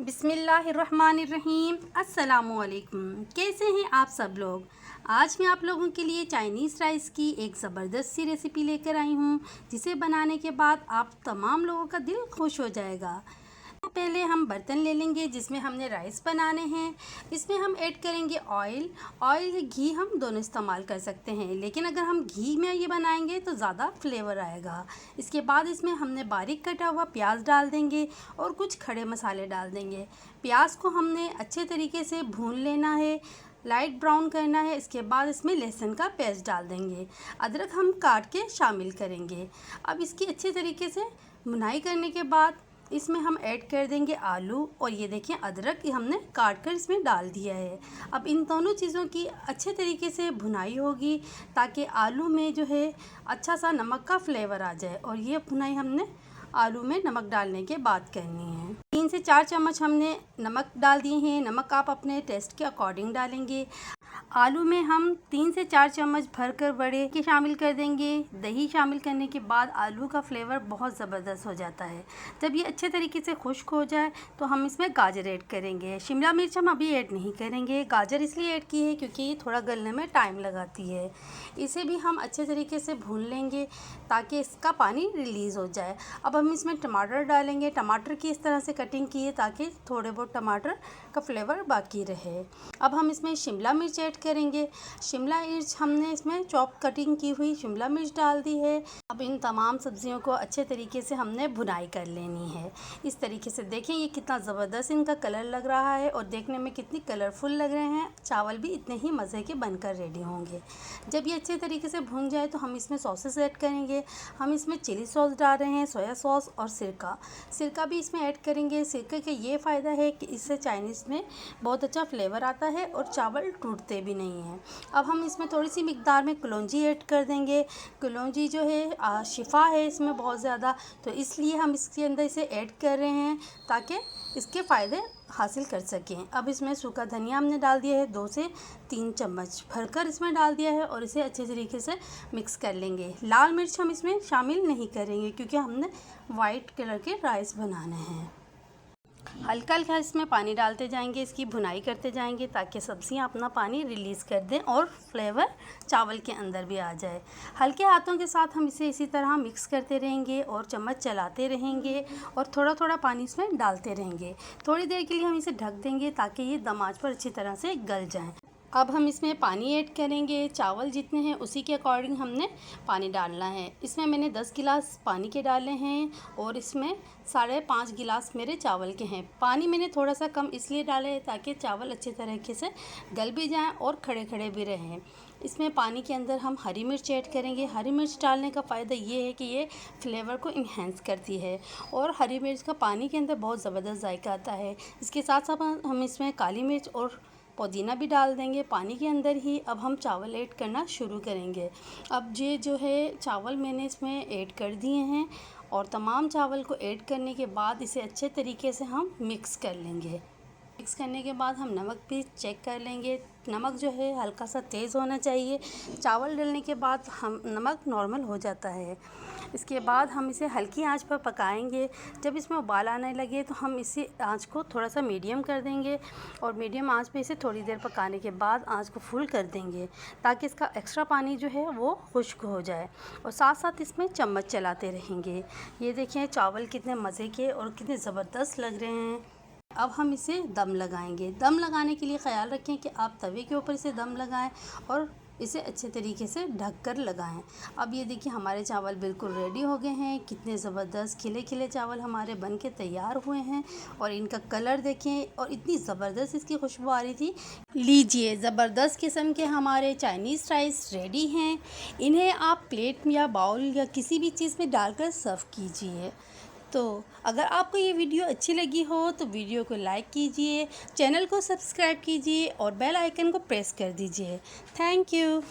बिस्मिल्लाहिर्रहमानिर्रहीम। अस्सलामुअलैकुम। कैसे हैं आप सब लोग। आज मैं आप लोगों के लिए चाइनीज़ राइस की एक ज़बरदस्त सी रेसिपी लेकर आई हूँ, जिसे बनाने के बाद आप तमाम लोगों का दिल खुश हो जाएगा। तो पहले हम बर्तन ले लेंगे जिसमें हमने राइस बनाने हैं। इसमें हम ऐड करेंगे ऑयल या घी, हम दोनों इस्तेमाल कर सकते हैं, लेकिन अगर हम घी में ये बनाएंगे तो ज़्यादा फ्लेवर आएगा। इसके बाद इसमें हमने बारीक कटा हुआ प्याज डाल देंगे और कुछ खड़े मसाले डाल देंगे। प्याज को हमने अच्छे तरीके से भून लेना है, लाइट ब्राउन करना है। इसके बाद इसमें लहसुन का पेस्ट डाल देंगे। अदरक हम काट के शामिल करेंगे। अब इसकी अच्छे तरीके से भुनाई करने के बाद इसमें हम ऐड कर देंगे आलू, और ये देखिए अदरक हमने काट कर इसमें डाल दिया है। अब इन दोनों चीज़ों की अच्छे तरीके से भुनाई होगी ताकि आलू में जो है अच्छा सा नमक का फ्लेवर आ जाए, और ये भुनाई हमने आलू में नमक डालने के बाद करनी है। 3 से 4 चम्मच हमने नमक डाल दिए हैं। नमक आप अपने टेस्ट के अकॉर्डिंग डालेंगे। आलू में हम 3 से 4 चम्मच भरकर बड़े के शामिल कर देंगे। दही शामिल करने के बाद आलू का फ्लेवर बहुत ज़बरदस्त हो जाता है। जब ये अच्छे तरीके से खुश्क हो जाए तो हम इसमें गाजर ऐड करेंगे। शिमला मिर्च हम अभी ऐड नहीं करेंगे। गाजर इसलिए ऐड की है क्योंकि ये थोड़ा गलने में टाइम लगाती है। इसे भी हम अच्छे तरीके से भून लेंगे ताकि इसका पानी रिलीज़ हो जाए। अब हम इसमें टमाटर डालेंगे। टमाटर की इस तरह से कटिंग की है ताकि थोड़े बहुत टमाटर का फ्लेवर बाकी रहे। अब हम इसमें शिमला मिर्च ऐड करेंगे। शिमला मिर्च हमने इसमें चॉप कटिंग की हुई शिमला मिर्च डाल दी है। अब इन तमाम सब्जियों को अच्छे तरीके से हमने भुनाई कर लेनी है। इस तरीके से देखें ये कितना ज़बरदस्त इनका कलर लग रहा है, और देखने में कितनी कलरफुल लग रहे हैं। चावल भी इतने ही मज़े के बनकर रेडी होंगे। जब ये अच्छे तरीके से भुन जाए तो हम इसमें सॉसेस ऐड करेंगे। हम इसमें चिली सॉस डाल रहे हैं, सोया सॉस और सिरका भी इसमें ऐड करेंगे। सिरके का ये फ़ायदा है कि इससे चाइनीज़ में बहुत अच्छा फ्लेवर आता है और चावल टूटते भी नहीं हैं। अब हम इसमें थोड़ी सी मिकदार में कलौंजी ऐड कर देंगे। कलौंजी जो है शिफा है इसमें बहुत ज़्यादा, तो इसलिए हम इसके अंदर इसे ऐड कर रहे हैं ताकि इसके फ़ायदे हासिल कर सकें। अब इसमें सूखा धनिया हमने डाल दिया है, 2 से 3 चम्मच भरकर इसमें डाल दिया है, और इसे अच्छे तरीके से मिक्स कर लेंगे। लाल मिर्च हम इसमें शामिल नहीं करेंगे क्योंकि हमने वाइट कलर के राइस बनाने हैं। हल्का हल्का इसमें पानी डालते जाएंगे, इसकी भुनाई करते जाएंगे ताकि सब्जियां अपना पानी रिलीज़ कर दें और फ्लेवर चावल के अंदर भी आ जाए। हल्के हाथों के साथ हम इसे इसी तरह मिक्स करते रहेंगे और चम्मच चलाते रहेंगे और थोड़ा थोड़ा पानी इसमें डालते रहेंगे। थोड़ी देर के लिए हम इसे ढक देंगे ताकि ये दम आंच पर अच्छी तरह से गल जाएँ। अब हम इसमें पानी ऐड करेंगे। चावल जितने हैं उसी के अकॉर्डिंग हमने पानी डालना है। इसमें मैंने 10 गिलास पानी के डाले हैं और इसमें 5.5 गिलास मेरे चावल के हैं। पानी मैंने थोड़ा सा कम इसलिए डाला है ताकि चावल अच्छे तरीके से गल भी जाएं और खड़े खड़े भी रहें। इसमें पानी के अंदर हम हरी मिर्च ऐड करेंगे। हरी मिर्च डालने का फ़ायदा ये है कि ये फ्लेवर को इन्हेंस करती है, और हरी मिर्च का पानी के अंदर बहुत ज़बरदस्त जायका आता है। इसके साथ साथ हम इसमें काली मिर्च और पुदीना भी डाल देंगे पानी के अंदर ही। अब हम चावल ऐड करना शुरू करेंगे। अब ये जो है चावल मैंने इसमें ऐड कर दिए हैं, और तमाम चावल को ऐड करने के बाद इसे अच्छे तरीके से हम मिक्स कर लेंगे। मिक्स करने के बाद हम नमक भी चेक कर लेंगे। नमक जो है हल्का सा तेज़ होना चाहिए। चावल डालने के बाद हम नमक नॉर्मल हो जाता है। इसके बाद हम इसे हल्की आंच पर पकाएंगे। जब इसमें उबाल आने लगे तो हम इसी आंच को थोड़ा सा मीडियम कर देंगे, और मीडियम आंच पे इसे थोड़ी देर पकाने के बाद आंच को फुल कर देंगे ताकि इसका एक्स्ट्रा पानी जो है वो खुश्क हो जाए, और साथ साथ इसमें चम्मच चलाते रहेंगे। ये देखिए चावल कितने मज़े के और कितने ज़बरदस्त लग रहे हैं। अब हम इसे दम लगाएंगे। दम लगाने के लिए ख़याल रखें कि आप तवे के ऊपर इसे दम लगाएं और इसे अच्छे तरीके से ढक कर लगाएं। अब ये देखिए हमारे चावल बिल्कुल रेडी हो गए हैं। कितने ज़बरदस्त खिले खिले चावल हमारे बन के तैयार हुए हैं, और इनका कलर देखें, और इतनी ज़बरदस्त इसकी खुशबू आ रही थी। लीजिए ज़बरदस्त किस्म के हमारे चाइनीज़ राइस रेडी हैं। इन्हें आप प्लेट या बाउल या किसी भी चीज़ में डालकर सर्व कीजिए। तो अगर आपको ये वीडियो अच्छी लगी हो तो वीडियो को लाइक कीजिए, चैनल को सब्सक्राइब कीजिए और बेल आइकन को प्रेस कर दीजिए। Thank you.